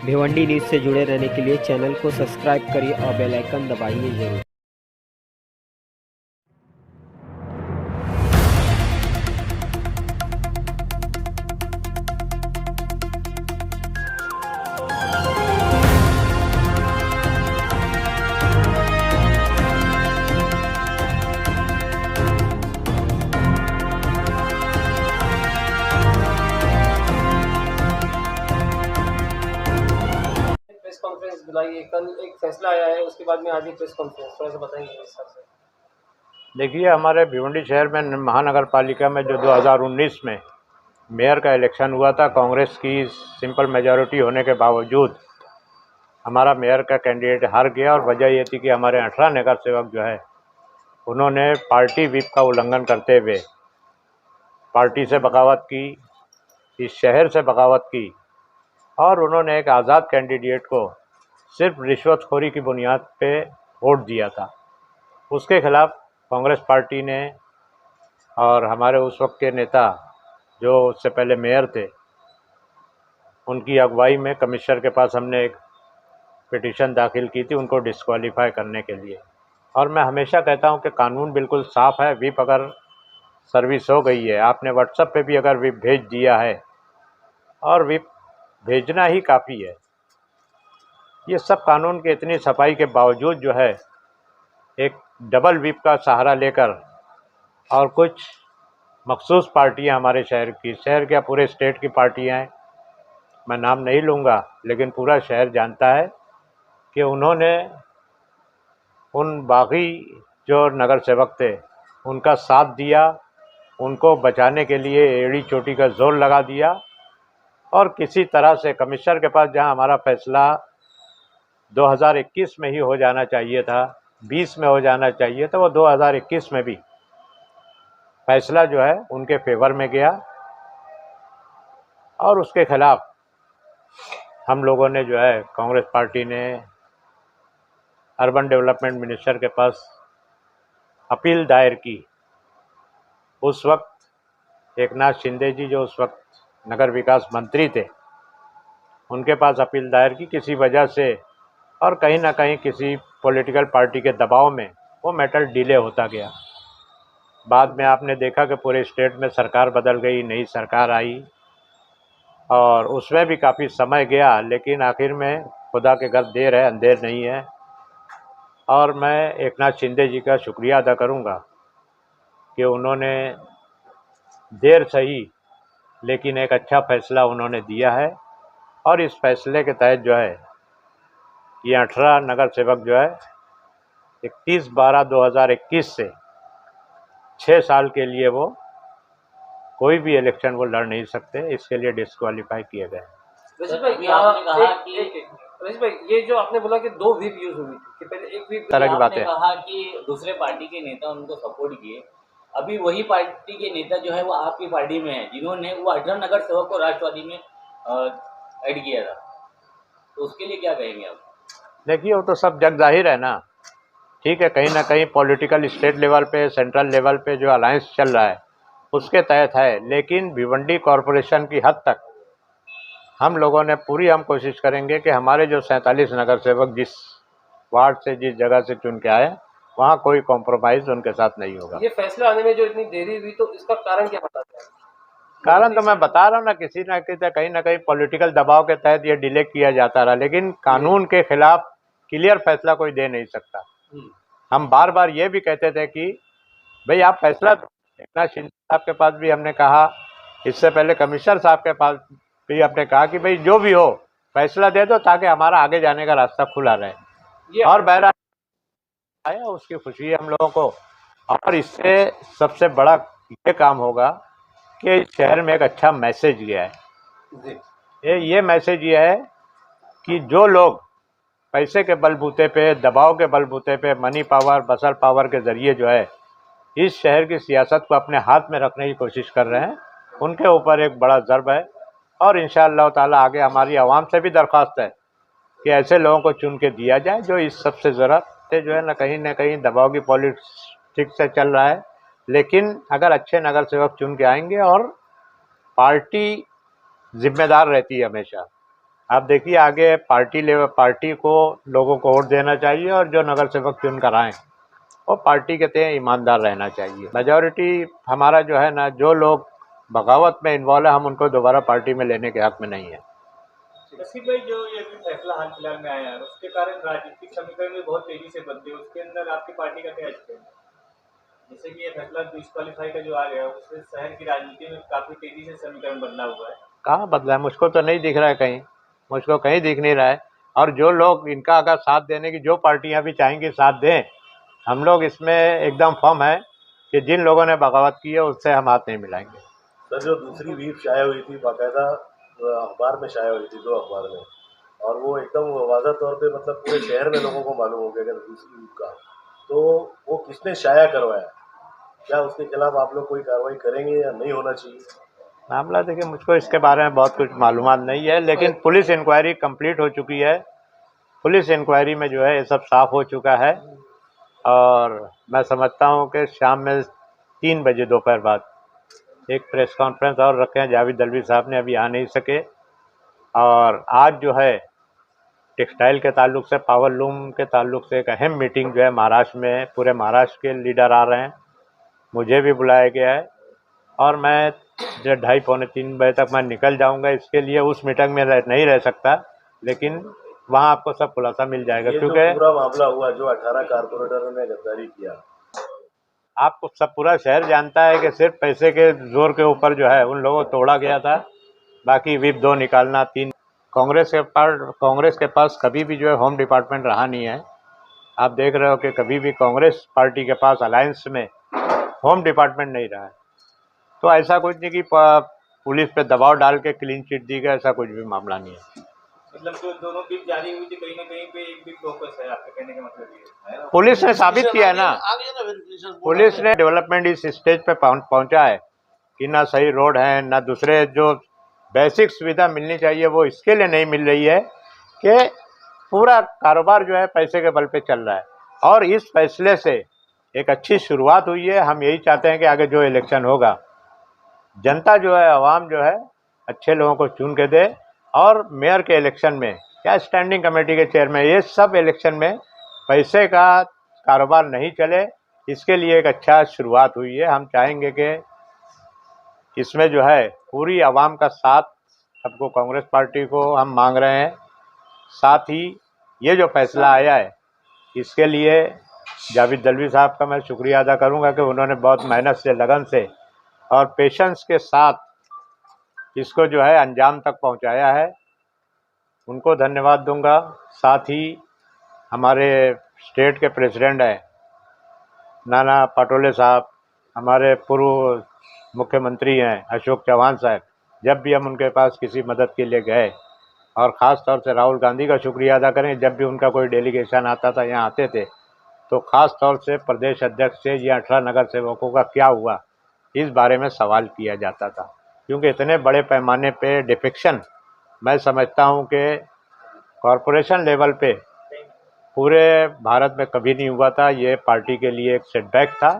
Bhiwandi news से जुड़े रहने के लिए चैनल को सब्सक्राइब करिए और बेल आइकन दबाइए जरूर। प्रेस कॉन्फ्रेंस बुलाई है, कल एक फैसला आया है, उसके बाद में आज एक प्रेस कॉन्फ्रेंस, थोड़ा सा बताएंगे इस हिसाब से। देखिए, हमारे भिवंडी शहर में महानगर पालिका में जो 2019 में मेयर का इलेक्शन हुआ था, कांग्रेस की सिंपल मेजॉरिटी होने के बावजूद हमारा मेयर का कैंडिडेट हार गया। और वजह ये थी कि हमारे 18 नगर सेवक जो है उन्होंने पार्टी व्हिप का उल्लंघन करते हुए पार्टी से बगावत की, इस शहर से बगावत की और उन्होंने एक आज़ाद कैंडिडेट को सिर्फ रिश्वतखोरी की बुनियाद पे वोट दिया था। उसके खिलाफ कांग्रेस पार्टी ने और हमारे उस वक्त के नेता जो उससे पहले मेयर थे, उनकी अगुवाई में कमिश्नर के पास हमने एक पिटीशन दाखिल की थी उनको डिस्क्वालीफाई करने के लिए। और मैं हमेशा कहता हूं कि कानून बिल्कुल साफ़ है। व्हिप अगर सर्विस हो गई है, आपने व्हाट्सएप पे भी अगर व्हिप भेज दिया है, और व्हिप भेजना ही काफ़ी है। ये सब कानून की इतनी सफाई के बावजूद जो है एक डबल व्हिप का सहारा लेकर और कुछ मखसूस पार्टियां हमारे शहर क्या पूरे स्टेट की पार्टियां हैं, मैं नाम नहीं लूँगा, लेकिन पूरा शहर जानता है कि उन्होंने उन बागी जो नगर सेवक थे उनका साथ दिया, उनको बचाने के लिए एड़ी चोटी का जोर लगा दिया। और किसी तरह से कमिश्नर के पास जहां हमारा फैसला 2021 में ही हो जाना चाहिए था, 20 में हो जाना चाहिए था, वो 2021 में भी फैसला जो है उनके फेवर में गया। और उसके खिलाफ हम लोगों ने जो है कांग्रेस पार्टी ने अर्बन डेवलपमेंट मिनिस्टर के पास अपील दायर की। उस वक्त एकनाथ शिंदे जी जो उस वक्त नगर विकास मंत्री थे, उनके पास अपील दायर की। किसी वजह से और कहीं ना कहीं किसी पॉलिटिकल पार्टी के दबाव में वो मैटर डिले होता गया। बाद में आपने देखा कि पूरे स्टेट में सरकार बदल गई, नई सरकार आई और उसमें भी काफ़ी समय गया, लेकिन आखिर में खुदा के घर देर है अंधेर नहीं है। और मैं एकनाथ शिंदे जी का शुक्रिया अदा करूंगा कि उन्होंने देर सही लेकिन एक अच्छा फैसला उन्होंने दिया है। और इस फैसले के तहत जो है ये 18 नगर सेवक जो है 31/12/2021 से 6 साल के लिए वो कोई भी इलेक्शन वो लड़ नहीं सकते, इसके लिए डिस्क्वालीफाई किए गए। रजत भाई, आपने कहा कि रजत भाई, ये जो आपने बोला कि दो व्हिप यूज हुई थी कि पहले एक व्हिप तरह की आपने बातें कहा कि दूसरे पार्टी के नेता उनको सपोर्ट किए, अभी वही पार्टी के नेता जो है वो आपकी पार्टी में है जिन्होंने वो 18 नगर सेवक को राष्ट्रवादी में ऐड किया था, तो उसके लिए क्या कहेंगे आप? देखिए, वो तो सब जग जाहिर है ना। ठीक है, कहीं ना कहीं पॉलिटिकल स्टेट लेवल पे, सेंट्रल लेवल पे जो अलायंस चल रहा है उसके तहत है, लेकिन भिवंडी कॉरपोरेशन की हद तक हम लोगों ने हम कोशिश करेंगे कि हमारे जो 47 नगर सेवक जिस वार्ड से, जिस जगह से चुन के आए, वहाँ कोई कॉम्प्रोमाइज उनके साथ नहीं होगा। ये फैसला आने में जो इतनी देरी हुई, तो इसका कारण क्या बताते हैं? कारण तो मैं बता रहा हूँ ना, किसी ना किसी कहीं ना कहीं पॉलिटिकल दबाव के तहत ये डिले किया जाता रहा, लेकिन कानून के खिलाफ क्लियर फैसला कोई दे नहीं सकता। हम बार बार ये भी कहते थे कि भाई आप फैसला, एकनाथ शिंदे साहब के पास भी हमने कहा, इससे पहले कमिश्नर साहब के पास भी आपने कहा कि भाई जो भी हो फैसला दे दो ताकि हमारा आगे जाने का रास्ता खुला रहे। और बहरहाल आया, उसकी खुशी है हम लोगों को। और इससे सबसे बड़ा ये काम होगा कि इस शहर में एक अच्छा मैसेज गया है। ये मैसेज ये है कि जो लोग पैसे के बलबूते पे, दबाव के बलबूते पे, मनी पावर, मसल पावर के ज़रिए जो है इस शहर की सियासत को अपने हाथ में रखने की कोशिश कर रहे हैं, उनके ऊपर एक बड़ा ज़र्ब है। और इंशाअल्लाह ताला आगे हमारी आवाम से भी दरख्वास्त है कि ऐसे लोगों को चुन के दिया जाए जो इस सबसे ज़रूरत से जो है ना कहीं दबाव की पॉलिटिक्स से चल रहा है। लेकिन अगर अच्छे नगर सेवक चुन के आएंगे, और पार्टी जिम्मेदार रहती है हमेशा, आप देखिए आगे पार्टी को लोगों को वोट देना चाहिए और जो नगर सेवक चुन कर आए वो पार्टी के तय ईमानदार रहना चाहिए। मेजॉरिटी हमारा जो है ना, जो लोग बगावत में इन्वॉल्व है हम उनको दोबारा पार्टी में लेने के हक में नहीं है। नसीब भाई, जो ये अभी फैसला हाल फिलहाल में आया है उसके कारण राजनीतिक समीकरण भी बहुत तेजी से बनते हैं, उसके अंदर आपकी पार्टी का क्या स्टैंड है? जैसे कि ये फैसला डिस्क्वालीफाई का जो आ गया उससे शहर की राजनीति में काफी तेजी से समीकरण बदला हुआ है। कहाँ बदला है? मुझको तो नहीं दिख रहा है कहीं, मुझको कहीं दिख नहीं रहा है। और जो लोग इनका अगर साथ देने की जो पार्टियां भी चाहेंगी साथ दें, हम लोग इसमें एकदम फर्म है कि जिन लोगों ने बगावत की है उससे हम हाथ नहीं मिलाएंगे। सर, जो दूसरी व्हीप शाया हुई थी बाकायदा अखबार में शाया हुई थी, 2 अखबार में, और वो एकदम वाज़ह तौर पे मतलब पूरे शहर में लोगों को मालूम हो गया कि दूसरी व्हीप का, तो वो किसने शाया करवाया? क्या उसके खिलाफ आप लोग कोई कार्रवाई करेंगे या नहीं होना चाहिए? मामला देखिए, मुझको इसके बारे में बहुत कुछ मालूमात नहीं है, लेकिन पुलिस इंक्वायरी कंप्लीट हो चुकी है। पुलिस इंक्वायरी में जो है ये सब साफ हो चुका है और मैं समझता हूँ कि शाम में 3 बजे दोपहर बाद एक प्रेस कॉन्फ्रेंस और रखे हैं। जावेद दलवी साहब ने अभी आ नहीं सके, और आज जो है टेक्सटाइल के ताल्लुक से, पावर लूम के ताल्लुक से एक अहम मीटिंग जो है महाराष्ट्र में, पूरे महाराष्ट्र के लीडर आ रहे हैं, मुझे भी बुलाया गया है और मैं 2:30 पौने 3 बजे तक मैं निकल जाऊंगा। इसके लिए उस मीटिंग में नहीं रह सकता, लेकिन वहाँ आपको सब खुलासा मिल जाएगा। ये क्योंकि जो पूरा मामला हुआ, जो 18 कारपोरेटरों ने गद्दारी किया, आपको सब पूरा शहर जानता है कि सिर्फ पैसे के जोर के ऊपर जो है उन लोगों को तोड़ा गया था। बाकी व्हिप 2 निकालना, 3 कांग्रेस के पास कभी भी जो है होम डिपार्टमेंट रहा नहीं है। आप देख रहे हो कि कभी भी कांग्रेस पार्टी के पास अलायंस में होम डिपार्टमेंट नहीं रहा है। तो ऐसा कुछ नहीं कि पुलिस पे दबाव डाल के क्लीन चिट दी गई, ऐसा कुछ भी मामला नहीं है। मतलब जो दोनों बिल जारी हुई थी कहीं ना कहीं पे एक बिल फोकस है, आपके कहने का मतलब ये है? पुलिस ने साबित किया है ना, पुलिस ने डेवलपमेंट इस स्टेज पे पहुंचा है कि ना सही रोड है, ना दूसरे जो बेसिक सुविधा मिलनी चाहिए वो इसके लिए नहीं मिल रही है कि पूरा कारोबार जो है पैसे के बल पे चल रहा है। और इस फैसले से एक अच्छी शुरुआत हुई है। हम यही चाहते हैं कि आगे जो इलेक्शन होगा, जनता जो है, आवाम जो है, अच्छे लोगों को चुन के दे। और मेयर के इलेक्शन में या स्टैंडिंग कमेटी के चेयरमैन, ये सब इलेक्शन में पैसे का कारोबार नहीं चले, इसके लिए एक अच्छा शुरुआत हुई है। हम चाहेंगे कि इसमें जो है पूरी आवाम का साथ सबको, कांग्रेस पार्टी को हम मांग रहे हैं। साथ ही ये जो फैसला आया है इसके लिए जावेद दलवी साहब का मैं शुक्रिया अदा करूंगा कि उन्होंने बहुत मेहनत से, लगन से और पेशेंस के साथ इसको जो है अंजाम तक पहुंचाया है। उनको धन्यवाद दूंगा। साथ ही हमारे स्टेट के प्रेसिडेंट हैं नाना पटोले साहब, हमारे पूर्व मुख्यमंत्री हैं अशोक चौहान साहब, जब भी हम उनके पास किसी मदद के लिए गए, और ख़ास तौर से राहुल गांधी का शुक्रिया अदा करें, जब भी उनका कोई डेलीगेशन आता था, यहाँ आते थे, तो ख़ास तौर से प्रदेश अध्यक्ष से ये 18 नगर सेवकों का क्या हुआ इस बारे में सवाल किया जाता था। क्योंकि इतने बड़े पैमाने पे डिफेक्शन मैं समझता हूँ कि कॉरपोरेशन लेवल पे पूरे भारत में कभी नहीं हुआ था। ये पार्टी के लिए एक सेटबैक था